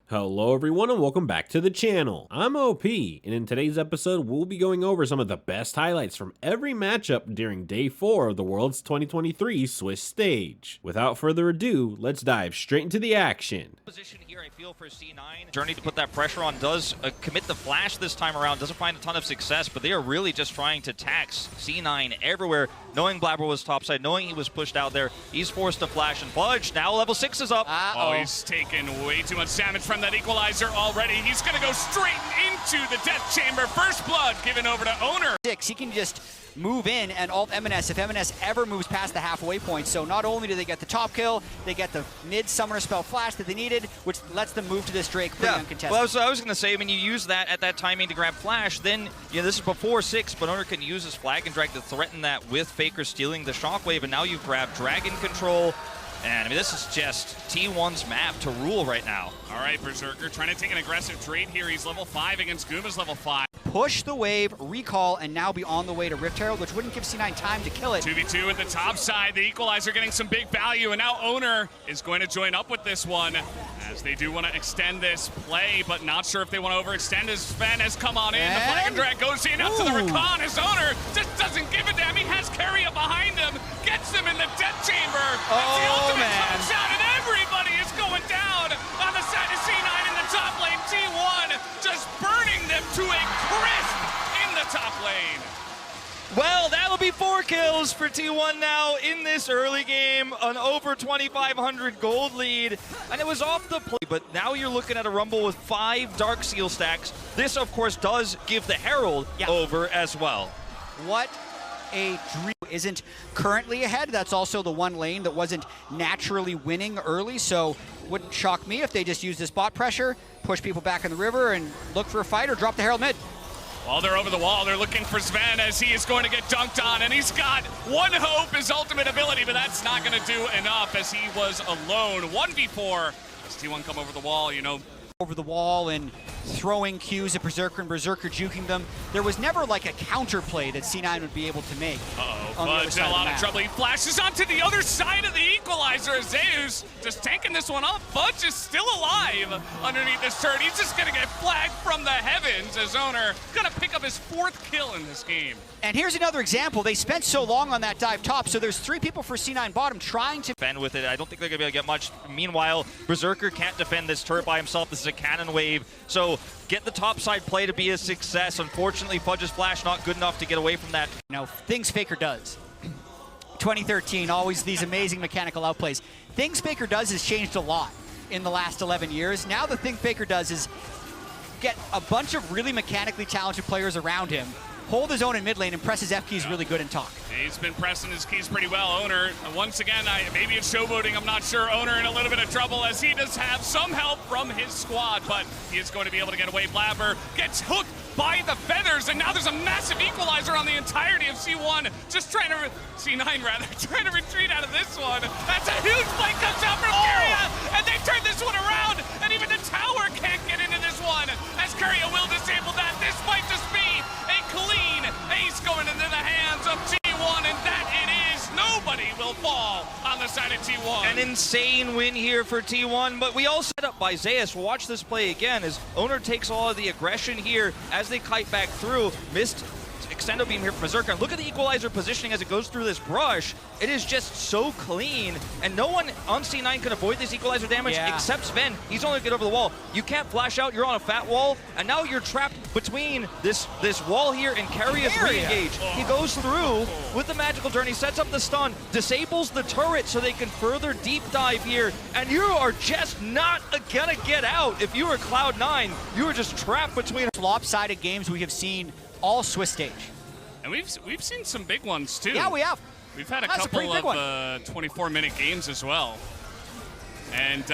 Hello everyone and welcome back to the channel. I'm OP, and in today's episode we'll be going over some of the best highlights from every matchup during day 4 of the World's 2023 Swiss stage. Without further ado, let's dive straight into the action. Position here, I feel, for C9. Journey to put that pressure on, does commit the flash this time around, doesn't find a ton of success, but they are really just trying to tax C9 everywhere, knowing Blabber was topside, knowing he was pushed out there. He's forced to flash and fudge. Now level 6 is up. Oh, he's taken way too much damage from that equalizer already. He's gonna go straight into the death chamber. First blood given over to Owner. He can just move in and ult M&S if M&S ever moves past the halfway point. So not only do they get the top kill, they get the mid summoner spell flash that they needed, which lets them move to this Drake pretty uncontested. Well, I was going to say, when you use that at that timing to grab flash, then this is before 6, but Owner can use his flag and drag to threaten that with Faker stealing the shockwave, and now you've grabbed Dragon Control. And I mean, this is just T1's map to rule right now. All right, Berserker trying to take an aggressive trade here. He's level 5 against Guma's level 5. Push the wave, recall, and now be on the way to Rift Herald, which wouldn't give C9 time to kill it. 2v2 at the top side. The equalizer getting some big value, and now Owner is going to join up with this one, as they do want to extend this play, but not sure if they want to overextend as Sven has come on in. The flag and drag goes in up to the recon as Owner just doesn't give a damn. He has Carrier behind him, gets him in the death chamber. That's the ultimate comes out, and everybody is going down on the side of C9 in the top lane. T1 just burning them to a crisp in the top lane. Well, that'll be 4 kills for T1 now in this early game, an over 2,500 gold lead, and it was off the play, but now you're looking at a Rumble with 5 Dark Seal stacks. This, of course, does give the Herald over as well. What a dream. Isn't currently ahead. That's also the one lane that wasn't naturally winning early, so wouldn't shock me if they just use this bot pressure, push people back in the river, and look for a fight or drop the Herald mid. While they're over the wall, they're looking for Sven as he is going to get dunked on, and he's got one hope, his ultimate ability, but that's not going to do enough as he was alone. 1v4 as T1 come over the wall, Over the wall and throwing Qs at Berserker and Berserker juking them. There was never like a counterplay that C9 would be able to make. Fudge in a lot of trouble. He flashes onto the other side of the equalizer. Zeus just taking this one off. Fudge is still alive underneath this turret. He's just gonna get flagged from the heavens as Owner gonna pick up his 4th kill in this game. And here's another example. They spent so long on that dive top, so there's 3 people for C9 bottom trying to defend with it. I don't think they're gonna be able to get much. Meanwhile, Berserker can't defend this turret by himself. This is a cannon wave, so get the top side play to be a success. Unfortunately, Fudge's flash not good enough to get away from that. Things Faker does. 2013, always these amazing mechanical outplays. Things Faker does has changed a lot in the last 11 years. Now the thing Faker does is get a bunch of really mechanically talented players around him, hold his own in mid lane, and press his F keys really good and talk. He's been pressing his keys pretty well. Owner, once again, maybe it's showboating, I'm not sure. Owner in a little bit of trouble as he does have some help from his squad, but he is going to be able to get away. Blabber gets hooked by the feathers, and now there's a massive equalizer on the entirety of C1, C9 rather, trying to retreat out of this one. That's a huge play comes out from Carrier, and they turn this one around, and even the tower can't get into this one, as Carrier will disable that. This might just be a clean ace going into the hands of T1, and that it is. Nobody will fall on the side of T1. An insane win here for T1, but we all set up by Zeus. We'll watch this play again as Owner takes all of the aggression here as they kite back through. Missed extendo beam here from Berserker. Look at the equalizer positioning as it goes through this brush. It is just so clean, and no one on C9 can avoid this equalizer damage except Sven. He's only get over the wall. You can't flash out, you're on a fat wall, and now you're trapped between this wall here and Carrier's re-engage. He goes through with the magical journey, sets up the stun, disables the turret so they can further deep dive here, and you are just not gonna get out. If you were Cloud9, you were just trapped between lopsided games we have seen all Swiss stage. And we've seen some big ones too. Yeah, we have. We've had a couple of 24-minute games as well. And,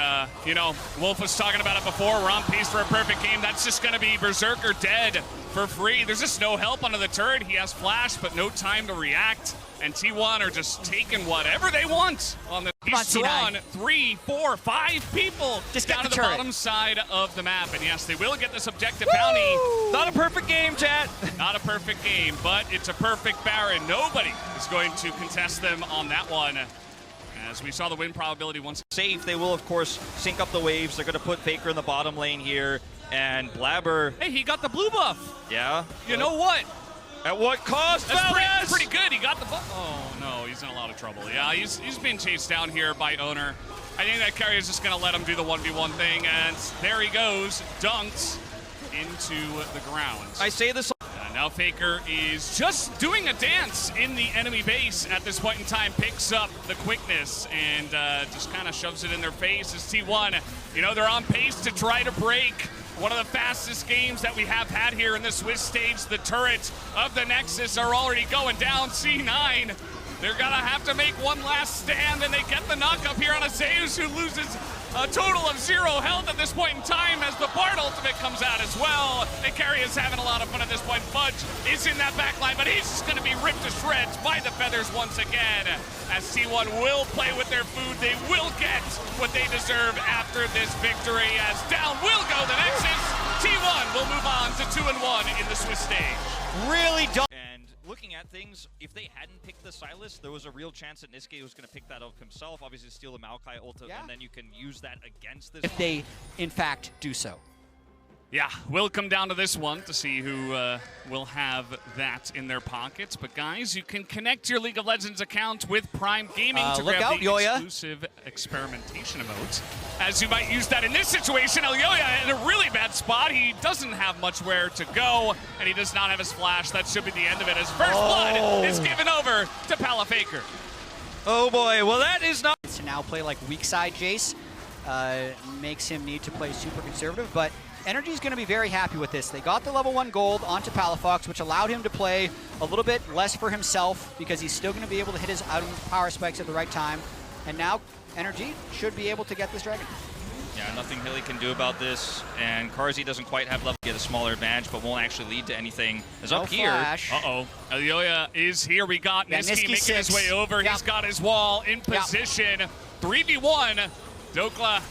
Wolf was talking about it before. We're on pace for a perfect game. That's just going to be Berserker dead for free. There's just no help under the turret. He has flash, but no time to react. And T1 are just taking whatever they want on the He's drawn 3, 4, 5 people just down to the bottom side of the map. And yes, they will get this objective bounty. Not a perfect game, chat. Not a perfect game, but it's a perfect Baron. Nobody is going to contest them on that one. as we saw the win probability once. Safe, they will of course sync up the waves. They're going to put Faker in the bottom lane here, and Blabber. Hey, he got the blue buff. Yeah. You know what? At what cost? That's pretty good. He got the buff. Oh no, he's in a lot of trouble. Yeah, he's being chased down here by Owner. I think that carry is just going to let him do the 1v1 thing, and there he goes, dunked into the ground. I say this. Now Faker is just doing a dance in the enemy base at this point in time, picks up the quickness and just kind of shoves it in their face as T1. You know, they're on pace to try to break one of the fastest games that we have had here in the Swiss stage. The turrets of the Nexus are already going down. C9, they're gonna have to make one last stand, and they get the knock up here on a Zeus, who loses a total of 0 health at this point in time as the Bard ultimate comes out as well. And Carry is having a lot of fun at this point. Fudge is in that backline, but he's just gonna be ripped to shreds by the feathers once again. As T1 will play with their food, they will get what they deserve after this victory, as down will go the Nexus. T1 will move on to 2-1 in the Swiss stage. Really don't. And looking at things, if they hadn't picked the Sylas, there was a real chance that Niske was going to pick that up himself. Obviously steal the Maokai ult, and then you can use that against this. If they, in fact, do so. Yeah, we'll come down to this one to see who will have that in their pockets. But guys, you can connect your League of Legends account with Prime Gaming to look grab out, the Yoya. exclusive experimentation emote. As you might use that in this situation, Yoya in a really bad spot. He doesn't have much where to go, and he does not have his flash. That should be the end of it, as First Blood is given over to Pala Faker. Oh boy, well that is not. To now play like weak side Jace makes him need to play super conservative, but Energy is going to be very happy with this. They got the level 1 gold onto Palafox, which allowed him to play a little bit less for himself because he's still going to be able to hit his power spikes at the right time. And now Energy should be able to get this dragon. Yeah, nothing Hilly can do about this, and Karzi doesn't quite have level to get a smaller advantage, but won't actually lead to anything. Is up here. Uh-oh. Elyoya is here. We got Niske making his way over. He's got his wall in position. 3v1. Dokla,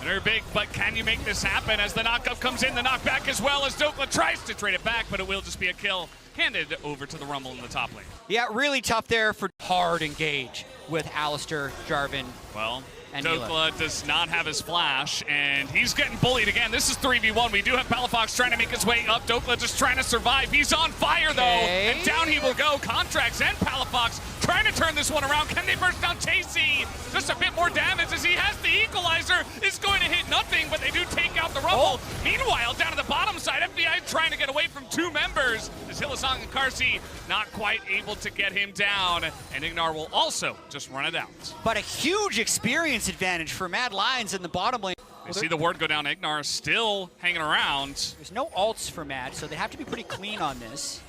they're big, but can you make this happen as the knockup comes in, the knockback as well, as Dokla tries to trade it back, but it will just be a kill handed over to the Rumble in the top lane. Yeah, really tough there for hard engage with Alistair, Jarvan. Well, and Dokla does not have his flash, and he's getting bullied again. This is 3v1. We do have Palafox trying to make his way up. Dokla just trying to survive. He's on fire, though, and down he will go. Contracts and Palafox trying to turn this one around. Can they burst down Chasey? Just a bit more damage as he has the equalizer. Is going to hit nothing, but they do take out the Rumble. Meanwhile, down to the bottom side, FBI trying to get away from 2 members. As Hylissang and Karsi not quite able to get him down, and Ignar will also just run it out. But a huge experience advantage for Mad Lions in the bottom lane. You see the ward go down. Ignar still hanging around. There's no ults for Mad, so they have to be pretty clean on this.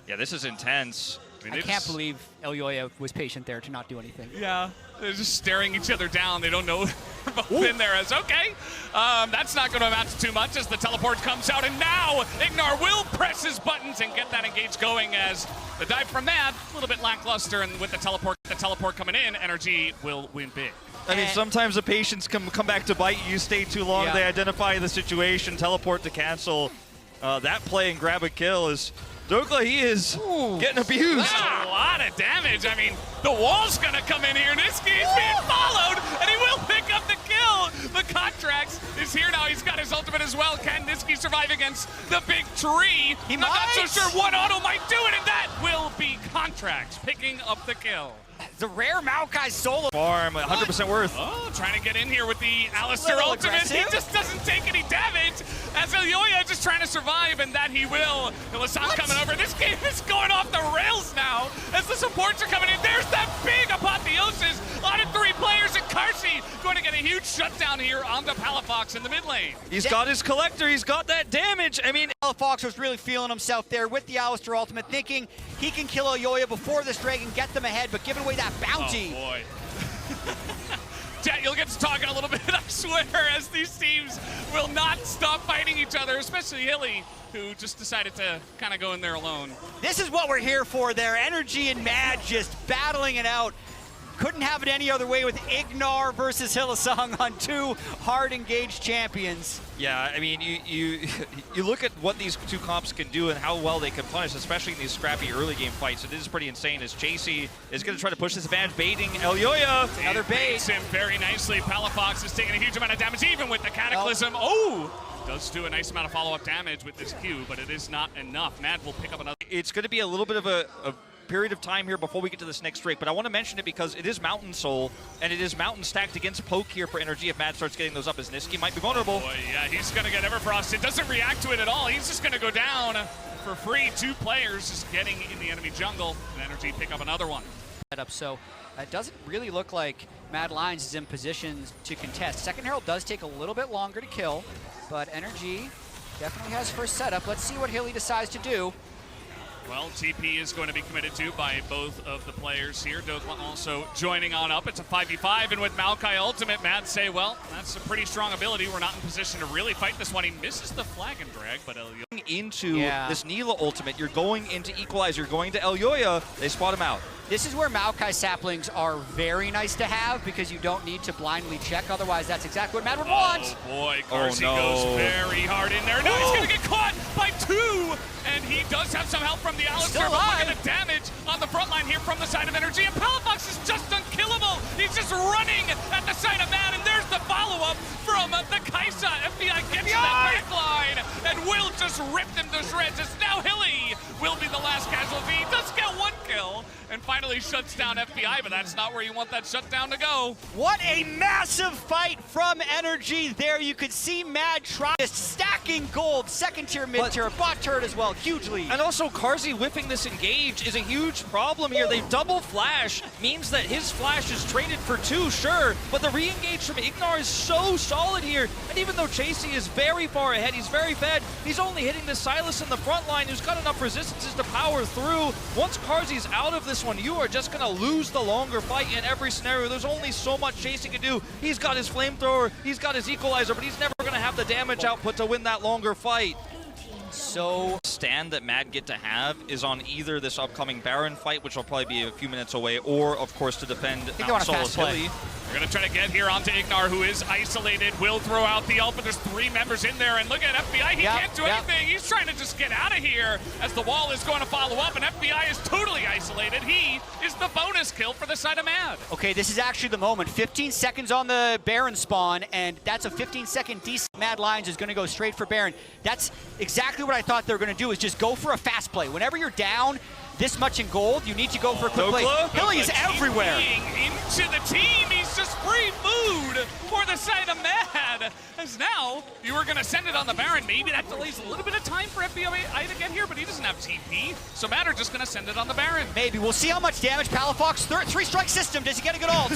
Yeah, this is intense. I can't believe Elyoya was patient there to not do anything. Yeah, they're just staring each other down. They don't know they're both in there as, okay. That's not going to amount to too much as the teleport comes out, and now Ignar will press his buttons and get that engage going as the dive from Mad, a little bit lackluster, and with the teleport coming in, Energy will win big. I mean, sometimes the patience come back to bite you. Stay too long, they identify the situation, teleport to cancel. That play and grab a kill is... Dokla, he is getting abused. That's a lot of damage. I mean, the wall's gonna come in here. Niske is being followed, and he will pick up the kill. The Contracts is here now. He's got his ultimate as well. Can Niske survive against the big tree? I'm not so sure one auto might do it, and that will be Contracts picking up the kill. The rare Maokai solo farm, 100% worth. Oh, trying to get in here with the Alistair ultimate. He just doesn't take any damage as Elyoya just trying to survive, and that he will. Hylissang coming over. This game is going off the rails now as the supports are coming in. There's that big apotheosis on 3 players, and Karsi going to get a huge shutdown here on the Palafox in the mid lane. He's got his collector. He's got that damage. I mean, Palafox was really feeling himself there with the Alistair ultimate, thinking he can kill Elyoya before this dragon, get them ahead, but giving away that bounty. Oh boy. Chat, you'll get to talking a little bit, I swear, as these teams will not stop fighting each other, especially Hilly, who just decided to kind of go in there alone. This is what we're here for there. Energy and Mad just battling it out. Couldn't have it any other way with Ignar versus Hylissang on two hard engaged champions. Yeah, I mean, you look at what these two comps can do and how well they can punish, especially in these scrappy early game fights. It is pretty insane as Chasey is going to try to push this advantage, baiting Elyoya. Another bait. Baits him very nicely. Palafox is taking a huge amount of damage, even with the Cataclysm. Oh! Does do a nice amount of follow-up damage with this Q, but it is not enough. Mad will pick up another. It's going to be a little bit of a period of time here before we get to this next streak, but I want to mention it because it is Mountain Soul, and it is Mountain stacked against Poke here for energy if Mad starts getting those up, as Niski might be vulnerable. Boy, yeah, he's going to get Everfrost. It doesn't react to it at all. He's just going to go down for free. Two players just getting in the enemy jungle, and energy pick up another one. So it doesn't really look like Mad Lions is in position to contest. Second Herald does take a little bit longer to kill, but energy definitely has first setup. Let's see what Hilly decides to do. Well, TP is going to be committed to by both of the players here. Dokla also joining on up. It's a 5v5, and with Maokai ultimate, Mad say, well, that's a pretty strong ability. We're not in position to really fight this one. He misses the flag and drag, but Elyoya. Into this Neela ultimate, you're going into Equalizer, you're going to Elyoya, they spot him out. This is where Maokai saplings are very nice to have because you don't need to blindly check. Otherwise, that's exactly what Mad would want. Oh boy, Carsey goes very hard in there. No, he's going to get caught by two, and he does have some help from the Alistar. But look at the damage on the front line here from the side of energy. And Palafox is just unkillable. He's just running at the side of Mad, and there's the follow-up from the Kaisa. FBI gets the back line, and Will just ripped him to shreds. It's now Hilly will be the last casualty. He does get one kill, and finally shuts down FBI, but that's not where you want that shutdown to go. What a massive fight from energy there. You could see Mad try just stacking gold, second tier, mid tier, bot turret as well, hugely. And also Carsey whiffing this engage is a huge problem here. They double flash, means that his flash is traded for two, sure, but the re-engage from Ignar is so solid here. And even though Chasey is very far ahead, he's very fed, he's only hitting the Silas in the front line who's got enough resistances to power through. Once Carsey's out of this one, you are just going to lose the longer fight in every scenario. There's only so much Chasey can do. He's got his flamethrower, he's got his equalizer, but he's never going to have the damage output to win that longer fight. So stand that Mad get to have is on either this upcoming Baron fight, which will probably be a few minutes away, or of course to defend Mount Solus Hilly. We're going to try to get here onto Ignar, who is isolated. Will throw out the ult, but there's three members in there. And look at FBI, he can't do anything. He's trying to just get out of here as the wall is going to follow up, and FBI is totally isolated. He is the bonus kill for the side of Mad. Okay, this is actually the moment. 15 seconds on the Baron spawn, and that's a 15-second decent. Mad Lions is going to go straight for Baron. That's exactly what I thought they were going to do, is just go for a fast play. Whenever you're down this much in gold, you need to go for a quick play. Hilly is everywhere. Into the team, he's just free food for the side of Mad. As now, you were going to send it on the Baron. Maybe that delays a little bit of time for FBI to get here, but he doesn't have TP. So Mad are just going to send it on the Baron. Maybe. We'll see how much damage. Palafox, three-strike system. Does he get a good ult?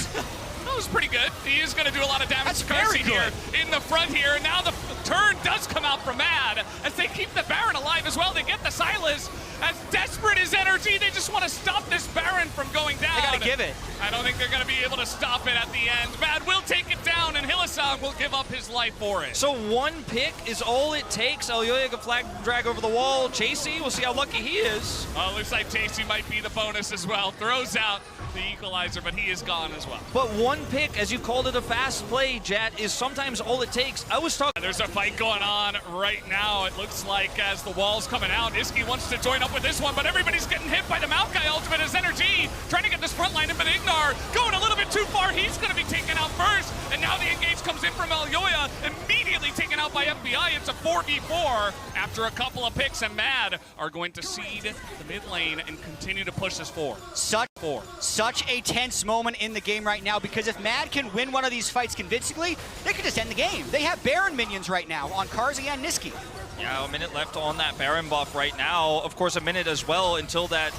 That was pretty good. He is going to do a lot of damage to Carsey here in the front here. And now the turn does come out from Mad as they keep the Baron alive as well. They get the Silas. As desperate as energy, they just want to stop this Baron from going down. They got to give it. I don't think they're going to be able to stop it at the end. Mad will take it down, and Hylissang will give up his life for it. So one pick is all it takes. Elyoya can flag drag over the wall. Chasey, we'll see how lucky he is. Oh, looks like Chasey might be the bonus as well. Throws out the equalizer, but he is gone as well. But one pick, as you called it a fast play, Jet, is sometimes all it takes. I was talking. There's a fight going on right now. It looks like as the wall's coming out, Iski wants to join up with this one, but everybody's getting hit by the Maokai ultimate as energy, trying to get this front line in, but Ignar going a little bit too far. He's going to be taken out first, and now the engage comes in from Elyoya, immediately taken out by FBI. It's a 4v4 after a couple of picks, and Mad are going to seed the mid lane and continue to push this forward. Such a tense moment in the game right now, because if Mad can win one of these fights convincingly, they could just end the game. They have Baron minions right now on Carsey and Niski. Yeah, a minute left on that Baron buff right now. Of course, a minute as well until that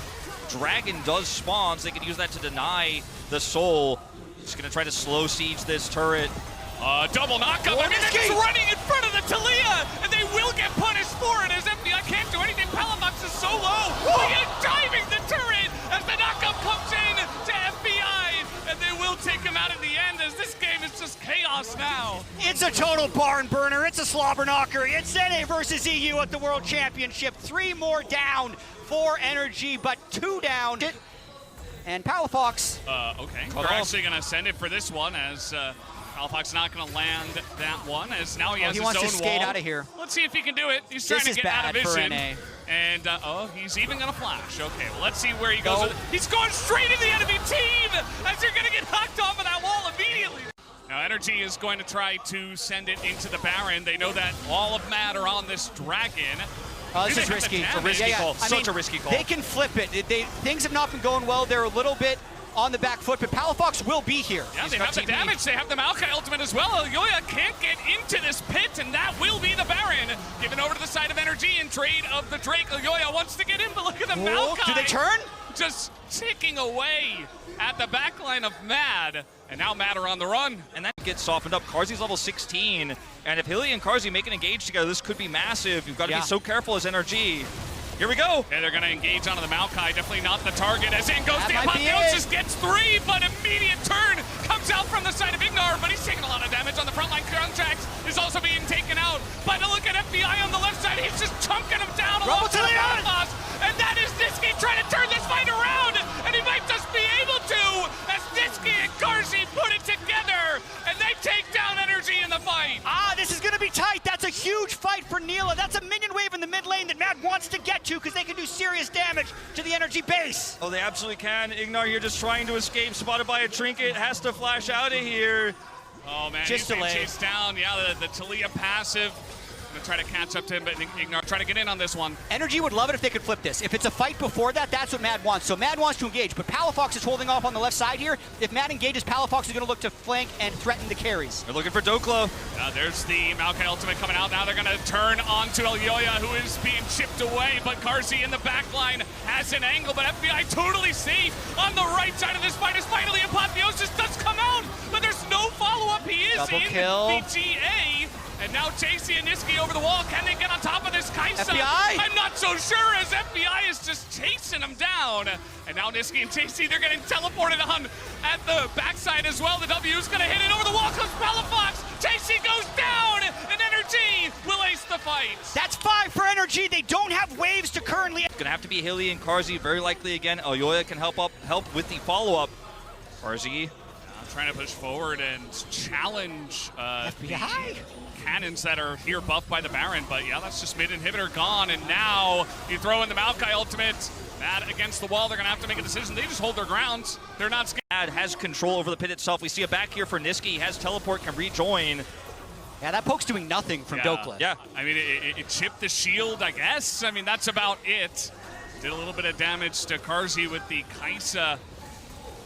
dragon does spawn, so they can use that to deny the soul. Just gonna try to slow siege this turret. Double knockup. I mean, they're just running in front of the Talia, and they will get punished for it as FBI can't do anything. Palafox is so low. He is diving the turret as the knockup comes in to FBI, and they will take him out in the end as this game is just chaos now. It's a total barn burner. It's a slobber knocker. It's NA versus EU at the World Championship. 3 more down for energy, but 2 down. And Palafox. Okay. We're actually going to send it for this one as Palafox not going to land that one as now he has his own wall. He wants to skate out of here. Let's see if he can do it. He's trying to get out of vision. This is bad for NA. And, he's even going to flash. Okay, well, let's see where he goes. He's going straight into the enemy team as they're going to get knocked off of that wall immediately. Now, Energy is going to try to send it into the Baron. They know that all of Mad are on this dragon. This is risky. It's a risky call. Such a risky call. They can flip it. Things have not been going well. They're a little bit on the back foot, but Palafox will be here. Yeah, they have the damage. They have the Maokai ultimate as well. Yoya can't get into this pit, and that will be the Baron. Given over to the side of Energy in trade of the Drake. Yoya wants to get in, but look at the Maokai. Do they turn? Just ticking away at the backline of Mad. And now Mad are on the run. And that gets softened up. Karzi's level 16. And if Hilly and Karzi make an engage together, this could be massive. You've got to be so careful as NRG. Here we go. And they're going to engage onto the Maokai. Definitely not the target as in goes the Apotheosis. Gets 3, but immediate turn comes out from the side of Ignar, but he's taking a lot of damage on the frontline. Contracts is also being taken out. But look at FBI on the left side. He's just chunking him down along the boss. And that is Nisqy trying to turn this fight around. And he might just be able to as Nisqy and Karzi put it together. And they take down Energy in the fight. This is going to be tight. That's a huge fight for Neela. That's a minion wave in the mid lane that Mad wants to get to because they can do serious damage to the Energy base. Oh, they absolutely can. Ignar here just trying to escape, spotted by a trinket, has to flash out of here. Oh man, just he's being chased down. Yeah, the Taliyah passive. Gonna try to catch up to him, but Ignar trying to get in on this one. Energy would love it if they could flip this. If it's a fight before that, that's what Mad wants. So Mad wants to engage, but Palafox is holding off on the left side here. If Mad engages, Palafox is gonna look to flank and threaten the carries. They're looking for Doklo. There's the Maokai ultimate coming out. Now they're gonna turn onto Elyoya, who is being chipped away, but Karzi in the back line has an angle, but FBI totally safe on the right side of this fight as finally Apotheosis does come out, but there's no follow-up. He is Double in kill. VGA. And now Chasey and Nisqy over the wall. Can they get on top of this Kaisa? FBI? I'm not so sure as FBI is just chasing them down. And now Nisqy and Chasey, they're getting teleported on at the backside as well. The W is going to hit it over the wall. Comes Palafox. Chasey goes down. And Energy will ace the fight. That's 5 for Energy. They don't have waves to currently. It's going to have to be Hilly and Karzi very likely again. Elyoya can help with the follow-up. Karzi trying to push forward and challenge FBI? The cannons that are here buffed by the Baron, but yeah, that's just mid-inhibitor gone, and now you throw in the Maokai ultimate. That against the wall, they're going to have to make a decision. They just hold their ground. They're not scared. Mad has control over the pit itself. We see a back here for Nisqy. He has teleport, can rejoin. Yeah, that poke's doing nothing from Dokla. Yeah. I mean, it chipped the shield, I guess. I mean, that's about it. Did a little bit of damage to Karzi with the Kaisa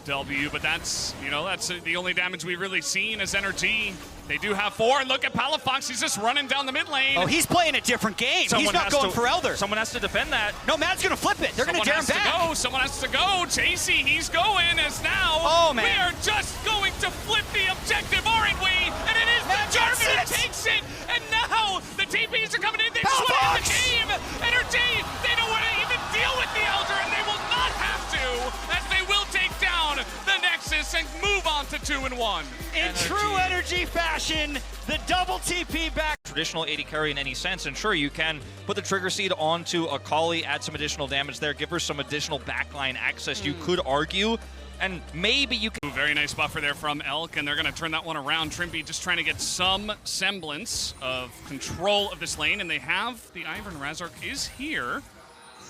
W, but that's, that's the only damage we've really seen as Energy. They do have 4, and look at Palafox, he's just running down the mid lane. Oh, he's playing a different game. He's not going for Elder. Someone has to defend that. No, Mad's going to flip it. They're going to dare him back. Someone has to go. Chasey, he's going as now. We are just going to flip the objective, aren't we? And it is the German who takes it. And now the TPs are coming in. They've swung the game. Energy, they don't want to even deal with the Elder, and they will not have to, as they will take down the Nexus and move on to 2-1. In true Energy fashion, the double TP back. Traditional AD carry in any sense, and sure, you can put the trigger seed onto Akali, add some additional damage there, give her some additional backline access, you could argue, and maybe you can. Very nice buffer there from Elk, and they're going to turn that one around. Trimby just trying to get some semblance of control of this lane, and they have the Ivern. Razork is here.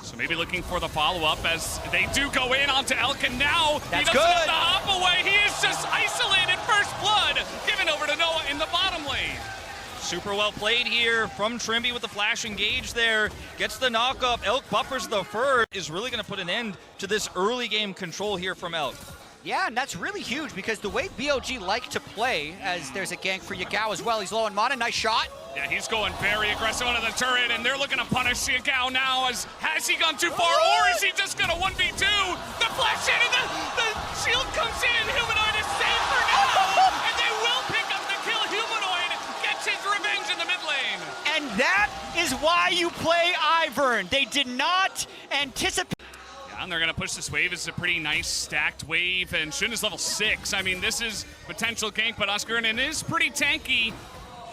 So maybe looking for the follow-up as they do go in onto Elk, and now he doesn't have the hop away. He is just isolated. First blood given over to Noah in the bottom lane. Super well played here from Trimby with the flash engage there. Gets the knock-up. Elk buffers the first. Is really going to put an end to this early game control here from Elk. Yeah, and that's really huge because the way BOG like to play, as there's a gank for Yagao as well. He's low on mana. Nice shot. Yeah, he's going very aggressive onto the turret, and they're looking to punish Yagao now. As has he gone too far, or is he just going to 1v2? The flash in, and the shield comes in, and Humanoid is safe for now. And they will pick up the kill. Humanoid gets his revenge in the mid lane. And that is why you play Ivern. They did not anticipate. And they're going to push this wave. It's a pretty nice stacked wave, and Shun is level 6. I mean, this is potential gank, but Oscar and is pretty tanky.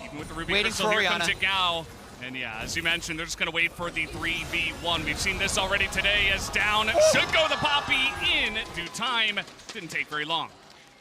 Even with the Ruby Crystal, here comes Yagao. And yeah, as you mentioned, they're just going to wait for the 3v1. We've seen this already today as down should go the Poppy in due time. Didn't take very long.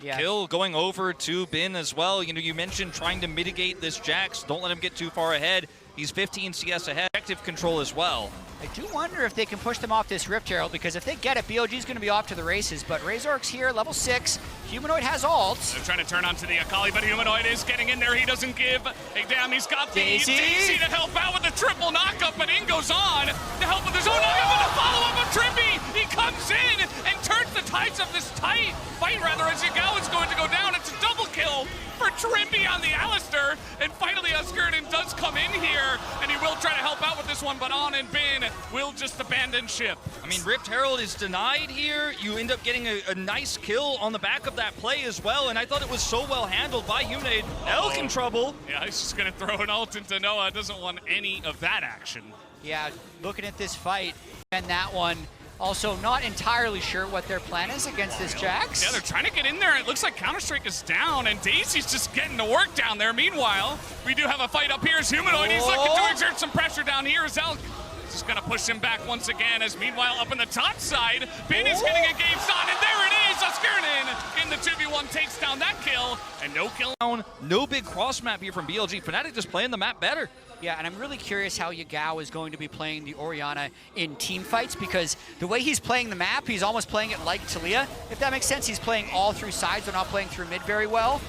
Yeah. Kill going over to Bin as well. You know, you mentioned trying to mitigate this Jax. Don't let him get too far ahead. He's 15 CS ahead. Active control as well. I do wonder if they can push them off this Rift Herald, because if they get it, BOG's going to be off to the races. But Razork's here, level 6. Humanoid has ults. They're trying to turn onto the Akali, but Humanoid is getting in there. He doesn't give a damn. He's got the Daisy to help out with the triple knockup, but in goes on to help with his own knockup, and the follow-up of Trippy. He comes in and turns the tides of this tight fight, rather, as Yagao is going to go down. It's a double kill for Trippy on the Alistair, and finally Askerden does come in here, and he will try to help out with this one, but On and Bin will just abandon ship. I mean, Rift Herald is denied here. You end up getting a nice kill on the back of that play as well, and I thought it was so well handled by Humanoid. Elk in trouble. Yeah, he's just going to throw an ult into Noah. Doesn't want any of that action. Yeah, looking at this fight and that one, also not entirely sure what their plan is against this Jax. Yeah, they're trying to get in there. It looks like Counter-Strike is down, and Daisy's just getting to work down there. Meanwhile, we do have a fight up here as Humanoid. He's looking to exert some pressure down here as Elk just gonna push him back once again, as meanwhile up in the top side, Bin is getting engaged on, and there it is! Askerden in the 2v1 takes down that kill, and no kill. No big cross map here from BLG. Fnatic just playing the map better. Yeah, and I'm really curious how Yagao is going to be playing the Orianna in team fights, because the way he's playing the map, he's almost playing it like Talia. If that makes sense, he's playing all through sides, they're not playing through mid very well.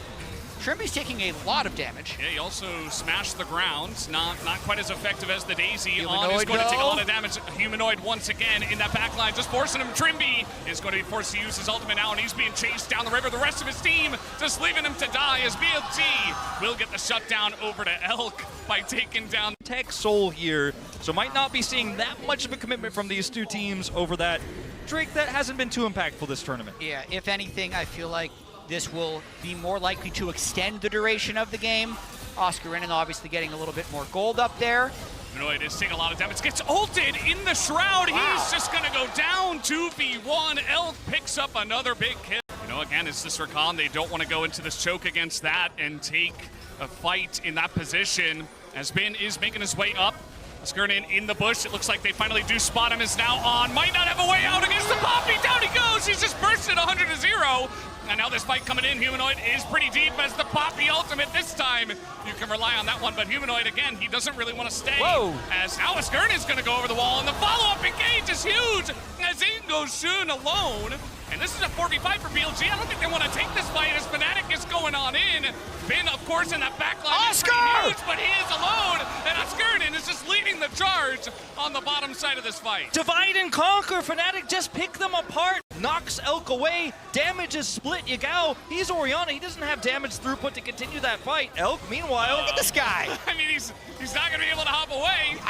Trimpy's taking a lot of damage. Yeah, he also smashed the ground. Not quite as effective as the Daisy. Humanoid On is going to take a lot of damage. Humanoid once again in that backline, just forcing him. Trimby is going to be forced to use his ultimate now, and he's being chased down the river. The rest of his team just leaving him to die, as BLG will get the shutdown over to Elk by taking down Tech Soul here, so might not be seeing that much of a commitment from these two teams over that Drake that hasn't been too impactful this tournament. Yeah, if anything, I feel like this will be more likely to extend the duration of the game. Askerden obviously getting a little bit more gold up there. Humanoid is taking a lot of damage. Gets ulted in the Shroud. Wow. He's just going to go down 2v1. Elk picks up another big kill. You know, again, it's this Rakan. They don't want to go into this choke against that and take a fight in that position, as Bin is making his way up. Askerden in the bush. It looks like they finally do spot him. Is now On. Might not have a way out against the Poppy. Down he goes. He's just bursted 100-0. And now this fight coming in. Humanoid is pretty deep as the Poppy ultimate. This time you can rely on that one. But Humanoid, again, he doesn't really want to stay. Whoa. As now Askerden is going to go over the wall. And the follow-up engage is huge as Ingo Shun alone. And this is a 4v5 for BLG. I don't think they want to take this fight as Fnatic is going on in. Bin, of course, in that backline is pretty huge, but he is alone. And Askerden is just leading the charge on the bottom side of this fight. Divide and conquer. Fnatic just pick them apart. Knocks Elk away. Damage is split. Yagao, he's Orianna. He doesn't have damage throughput to continue that fight. Elk, meanwhile, Look at this guy. I mean, he's not going to be able to hop away.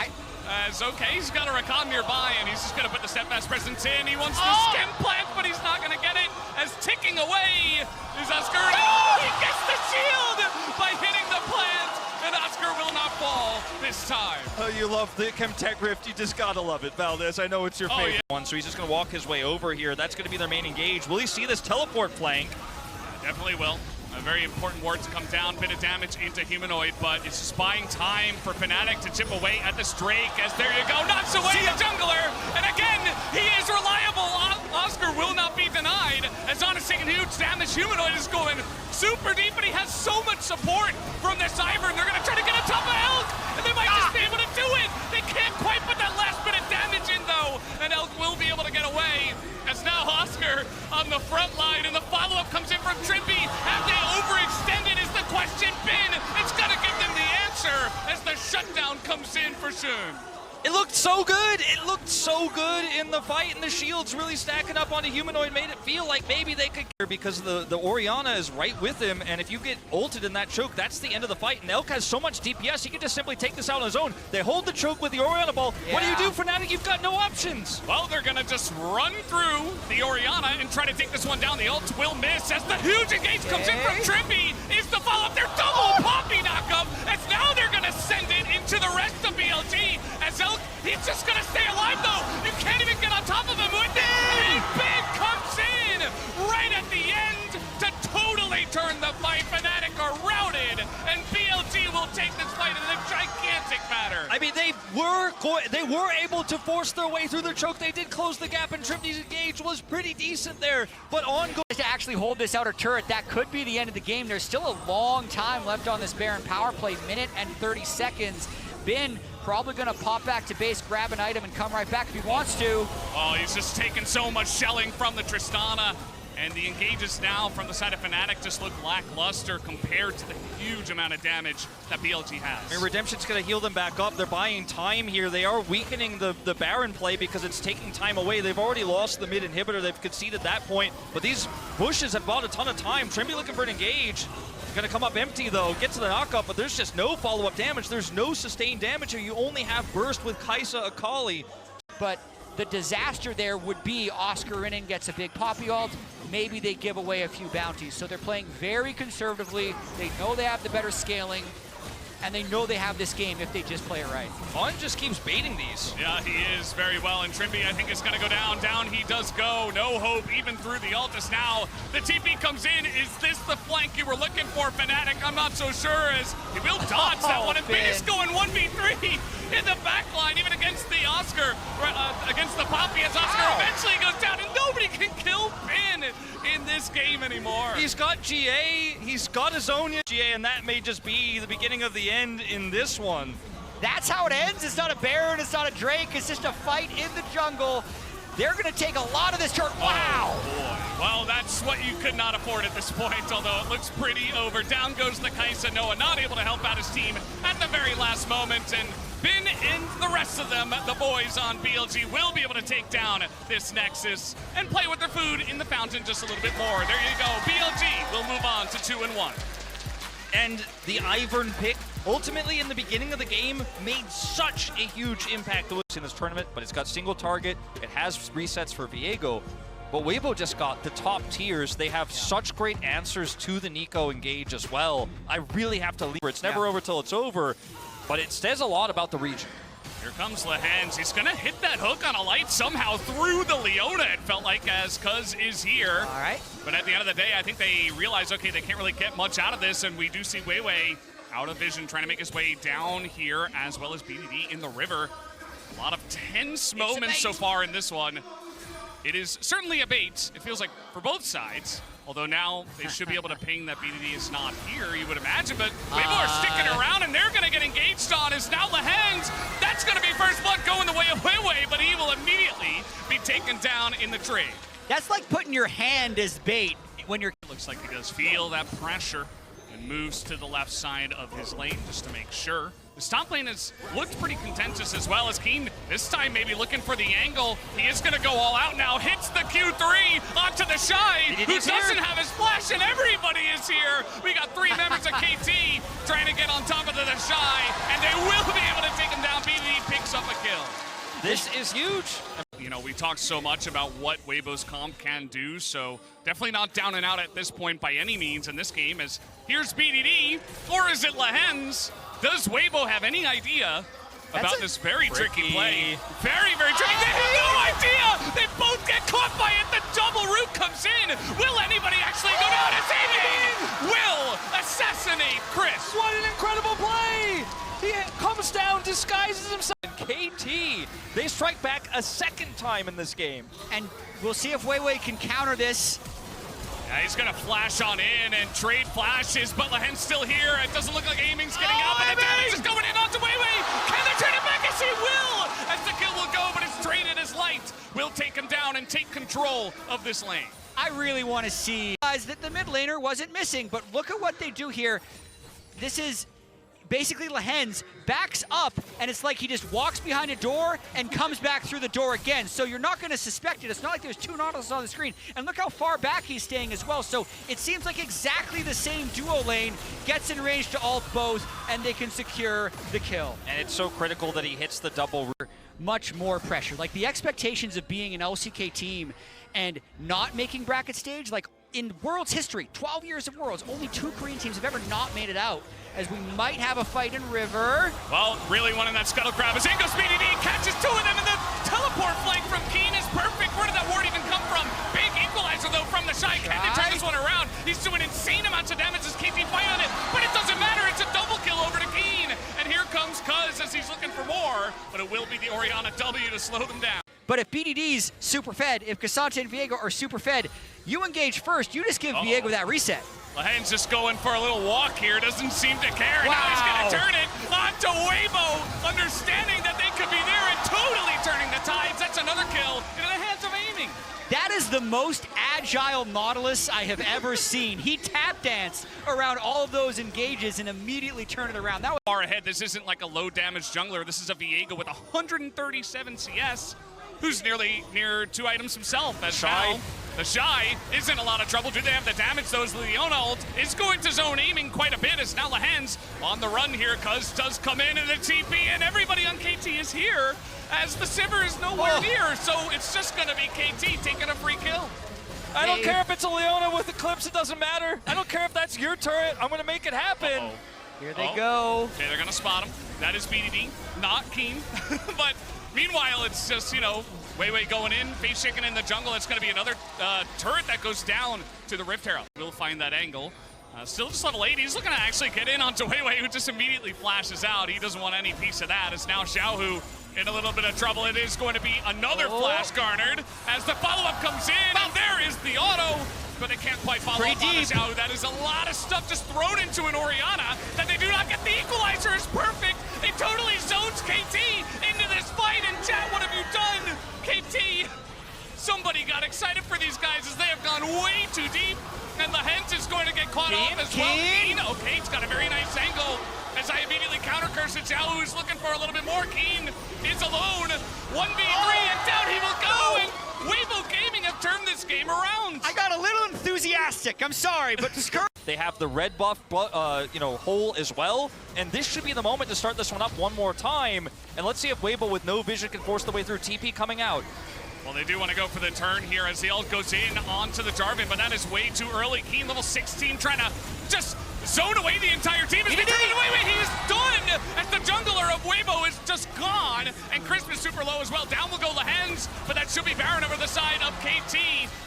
It's okay, he's got a Rakan nearby, and he's just going to put the Steadfast Presence in. He wants the stem plant, but he's not going to get it. As ticking away is Askerden. Oh, he gets the shield by hitting the plant, and Oscar will not fall this time. oh, you love the Chemtech Rift. You just got to love it, Valdez. I know it's your favorite one, so he's just going to walk his way over here. That's going to be their main engage. Will he see this teleport flank? Definitely will. A very important ward to come down, bit of damage into Humanoid, but it's just buying time for Fnatic to chip away at this Drake, as there you go, knocks away the jungler, and again, he is reliable. Oscar will not be denied, as On is taking huge damage. Humanoid is going super deep, but he has so much support from this Ivern. They're going to try to get on top of Elk, and they might just be able to do it. They can't quite put that last bit of damage in, though, and Elk will be able to get away, as now Oscar on the front line, and the follow-up comes in from Trippy. Have they overextended is the question. Bin, it's gonna give them the answer as the shutdown comes in for Shun. It looked so good. It looked so good in the fight, and the shields really stacking up onto Humanoid made it feel like maybe they could, because the Orianna is right with him, and if you get ulted in that choke, that's the end of the fight. And Elk has so much DPS, he can just simply take this out on his own. They hold the choke with the Orianna ball. Yeah. What do you do, Fnatic? You've got no options. Well, they're gonna just run through the Orianna and try to take this one down. The ult will miss as the huge engage comes in from Trippy. Is the follow-up their double Poppy knockup, as now they're gonna send it into the rest of BLG, as Elk, he's just gonna stay alive though. You can't even get on top of him with it. And Bin comes in right at the end to totally turn the fight. Fnatic are routed, and BLG will take this fight in a gigantic manner. there. I mean, they were able to force their way through the choke. They did close the gap, and Trimney's engage was pretty decent there. But to actually hold this outer turret, that could be the end of the game. There's still a long time left on this Baron power play, minute and 30 seconds. Bin probably gonna pop back to base, grab an item, and come right back if he wants to. Oh, he's just taking so much shelling from the Tristana. And the engages now from the side of Fnatic just look lackluster compared to the huge amount of damage that BLG has. I mean, Redemption's going to heal them back up. They're buying time here. They are weakening the Baron play because it's taking time away. They've already lost the mid inhibitor. They've conceded that point. But these bushes have bought a ton of time. Trimby looking for an engage. Going to come up empty, though. Get to the knockup, but there's just no follow-up damage. There's no sustained damage here. You only have burst with Kaisa Akali. But the disaster there would be Oscar Rinnan gets a big poppy ult. Maybe they give away a few bounties. So they're playing very conservatively. They know they have the better scaling, and they know they have this game if they just play it right. On just keeps baiting these. Yeah, he is very well, and Trimby, I think, is going to go down. Down he does go. No hope, even through the ultis now. The TP comes in. Is this the flank you were looking for, Fnatic? I'm not so sure, as he will dodge that one. And Bin is going 1v3 in the back line, even against the Oscar, against the Poppy, as Oscar eventually goes down, and nobody can kill Bin in this game anymore. He's got GA, he's got his own GA, and that may just be the beginning of the end in this one. That's how it ends. It's not a Baron, it's not a Drake, it's just a fight in the jungle. They're going to take a lot of this turn. Wow! Oh, boy. Well, that's what you could not afford at this point, although it looks pretty over. Down goes the Kaisa. Noah not able to help out his team at the very last moment, and Bin and the rest of them, the boys on BLG, will be able to take down this Nexus and play with their food in the fountain just a little bit more. There you go. BLG will move on to 2-1. And the Ivern pick, ultimately in the beginning of the game, made such a huge impact in this tournament, but it's got single target, it has resets for Viego, but Weibo just got the top tiers. They have such great answers to the Nico engage as well. I really have to leave. It's never over till it's over, but it says a lot about the region. Here comes Lehens. He's going to hit that hook on a light somehow through the Leona, it felt like, as Cuz is here. All right. But at the end of the day, I think they realize, okay, they can't really get much out of this, and we do see Weiwei out of vision trying to make his way down here, as well as BDD in the river. A lot of tense moments so far in this one. It is certainly a bait, it feels like, for both sides. Although now they should be able to ping that BDD is not here, you would imagine. But Weibo are sticking around, and they're going to get engaged on. Is now Lehens. That's going to be first blood going the way of Weiwei, but he will immediately be taken down in the trade. That's like putting your hand as bait when you're... Looks like he does feel that pressure and moves to the left side of his lane just to make sure. This top lane has looked pretty contentious as well, as Keen this time maybe looking for the angle. He is going to go all out now, hits the Q3 onto the Shy, who doesn't have his flash, and everybody is here. We got 3 members of KT trying to get on top of the Shy, and they will be able to take him down. BDD picks up a kill. This is huge. You know, we talked so much about what Weibo's comp can do, so definitely not down and out at this point by any means in this game, as here's BDD, or is it Lehens? Does Weibo have any idea about this very tricky play? Very, very tricky. They have no idea! They both get caught by it. The double root comes in. Will anybody actually go down? As Aiden will assassinate Chris. What an incredible play! He comes down, disguises himself. And KT, they strike back a second time in this game. And we'll see if Weiwei can counter this. Yeah, he's gonna flash on in and trade flashes, but Lehen's still here. It doesn't look like aiming's getting up, and the damage is going in onto Weiwei. Can they trade it back? Yes, he will! As the kill will go, but it's traded as Light will take him down and take control of this lane. I really want to see guys that the mid laner wasn't missing, but look at what they do here. This is basically Lehens backs up, and it's like he just walks behind a door and comes back through the door again. So you're not going to suspect it. It's not like there's 2 Nautilus on the screen. And look how far back he's staying as well. So it seems like exactly the same duo lane gets in range to ult both, and they can secure the kill. And it's so critical that he hits the double. Much more pressure. Like the expectations of being an LCK team and not making bracket stage, like in Worlds history, 12 years of Worlds, only 2 Korean teams have ever not made it out, as we might have a fight in River. Well, really wanting that scuttle grab as in goes BDD, catches 2 of them, and the teleport flank from Keen is perfect. Where did that ward even come from? Big equalizer, though, from the Shy. Can they turn this one around? He's doing insane amounts of damage as KT fight on it, but it doesn't matter. It's a double kill over to Keen. And here comes Cuz as as he's looking for more, but it will be the Orianna W to slow them down. But if BDD's super fed, if Cassante and Viego are super fed, you engage first, you just give Viego that reset. Lahen's just going for a little walk here, doesn't seem to care. Wow. Now he's gonna turn it onto Weibo, understanding that they could be there and totally turning the tides. That's another kill into the hands of aiming. That is the most agile Nautilus I have ever seen. He tap danced around all of those engages and immediately turned it around. That was Far ahead, this isn't like a low damage jungler. This is a Viego with 137 CS, who's near 2 items himself. As Shy. now, the Shy is in a lot of trouble. Do they have the damage? Those Leona ult is going to zone aiming quite a bit as now Lahen's on the run here. Cuz does come in and the TP, and everybody on KT is here as the Sivir is nowhere near. So it's just going to be KT taking a free kill. I don't care if it's a Leona with Eclipse, it doesn't matter. I don't care if that's your turret, I'm gonna make it happen. Here they go. Okay, they're gonna spot him. That is BDD, not Keen. But meanwhile, it's just, you know, Wei going in, face shaking in the jungle. It's gonna be another turret that goes down to the Rift Herald. We'll find that angle. Still just level 8. He's looking to actually get in onto Wei, who just immediately flashes out. He doesn't want any piece of that. It's now Xiaohu in a little bit of trouble. It is going to be another flash garnered as the follow-up comes in, and there is the auto, but they can't quite follow up on Xiaohu. That is a lot of stuff just thrown into an Orianna that they do not get. The equalizer is perfect. It totally zones KT into this fight, and chat, what have you done? KT, somebody got excited for these guys as they have gone way too deep, and the Hens is going to get caught off as well. Keen, okay, it's got a very nice angle. As I immediately counter curse it, Xiaohu is looking for a little bit more. Keen is alone. 1v3 and down he will go. And Weibo Gaming have turned this game around. I got a little enthusiastic. I'm sorry, but They have the red buff, hole as well, and this should be the moment to start this one up one more time. And let's see if Weibo with no vision can force the way through. TP coming out. Well, they do want to go for the turn here as the ult goes in onto the Jarvan, but that is way too early. Keen level 16 trying to just zone away the entire team. As they turn it away, he is done as the jungler of Weibo is just gone. And Crisp is super low as well. Down will go Lahen's, but that should be Baron over the side of KT.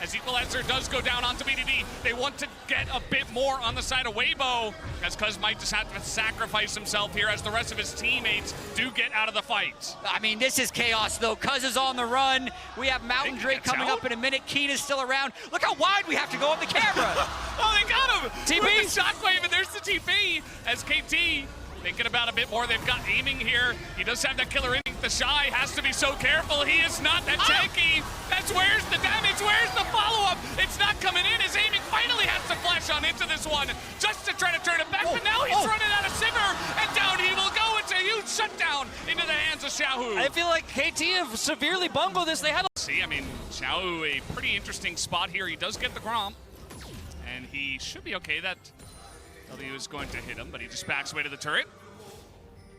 As Equalizer does go down onto BDD, they want to get a bit more on the side of Weibo, as Cuz might just have to sacrifice himself here as the rest of his teammates do get out of the fight. I mean, this is chaos, though. Cuz is on the run. We have Mountain Drake coming up in a minute. Keen is still around. Look how wide we have to go on the camera. Oh, they got him! TP! With the shockwave, and there's the TP as KT thinking about a bit more. They've got aiming here. He does have that killer instinct. The Shy has to be so careful. He is not that tanky. That's where's the damage? Where's the follow-up? It's not coming in. His aiming finally has to flash on into this one just to try to turn it back. But now he's running out of Sivir, and down he will go. It's a huge shutdown into the hands of Xiaohu. I feel like KT have severely bungled this. They had See, I mean, Xiaohu, a pretty interesting spot here. He does get the Gromp, and he should be okay. That W is going to hit him, but he just backs away to the turret.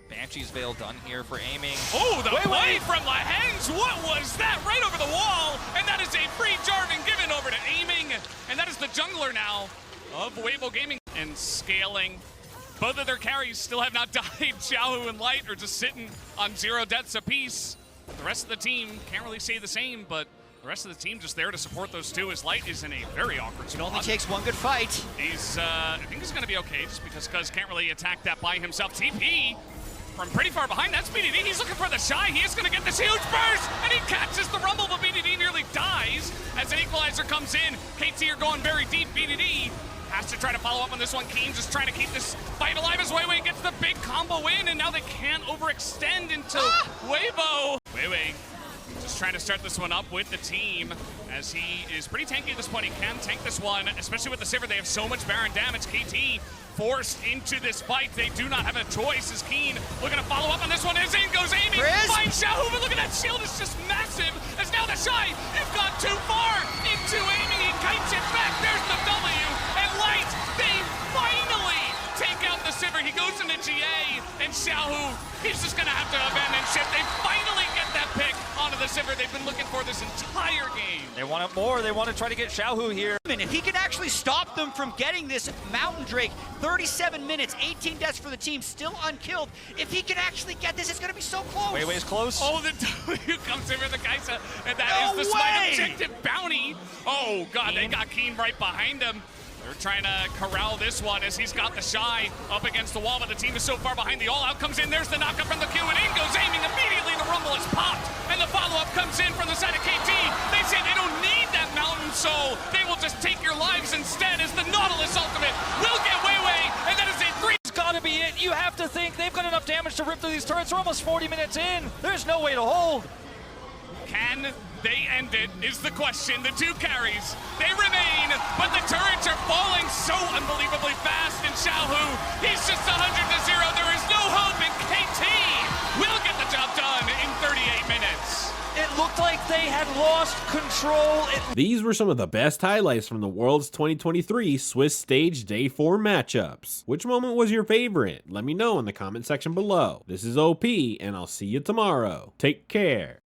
Banshee's Veil done here for aiming. Oh, the play from Lahen's! What was that? Right over the wall! And that is a free Jarvan given over to aiming. And that is the jungler now of Weibo Gaming. And scaling. Both of their carries still have not died. Xiaohu and Light are just sitting on 0 deaths apiece. The rest of the team can't really say the same, but the rest of the team just there to support those two as Light is in a very awkward spot. It only takes one good fight. He's, I think he's going to be okay just because Cuz can't really attack that by himself. TP from pretty far behind, that's BDD. He's looking for the Shy. He is going to get this huge burst, and he catches the rumble, but BDD nearly dies as an equalizer comes in. KT are going very deep. BDD has to try to follow up on this one. Keen just trying to keep this fight alive as Weiwei gets the big combo in, and now they can't overextend into Weibo. Weiwei just trying to start this one up with the team as he is pretty tanky at this point. He can tank this one, especially with the Sivir. They have so much Baron damage. KT forced into this fight. They do not have a choice as Keen looking to follow up on this one. As in goes aiming. Finds Xiaohu, but look at that shield. It's just massive as now the Shy have gone too far into aiming. He kites it back. There's the W. And Light, they finally take out the Sivir. He goes into GA, and Xiaohu, he's just going to have to abandon ship. They finally get that pick onto the Sivir they've been looking for this entire game. They want it more. They want to try to get Xiaohu here. If he can actually stop them from getting this Mountain Drake, 37 minutes, 18 deaths for the team, still unkilled. If he can actually get this, it's going to be so close. Weiwei's close. Oh, the W comes in with the Kaisa, and that is the smite objective bounty. Oh, God, they got Keen right behind him. They're trying to corral this one as he's got the Shy up against the wall, but the team is so far behind. The all-out comes in. There's the knockup from the Q, and in goes aiming. Immediately the Rumble is popped, and the follow-up comes in from the side of KT. They say they don't need that mountain, so they will just take your lives instead as the Nautilus ultimate will get Weiwei, and that is a 3. It's gotta be it. You have to think they've got enough damage to rip through these turrets. We're almost 40 minutes in. There's no way to hold. Can they end it is the question. The 2 carries, they remain, but the turrets are falling so unbelievably fast, and Xiaohu, he's just 100-0. There is no hope, and KT will get the job done in 38 minutes. It looked like they had lost control. These were some of the best highlights from the World's 2023 Swiss Stage Day 4 matchups. Which moment was your favorite? Let me know in the comment section below. This is OP, and I'll see you tomorrow. Take care.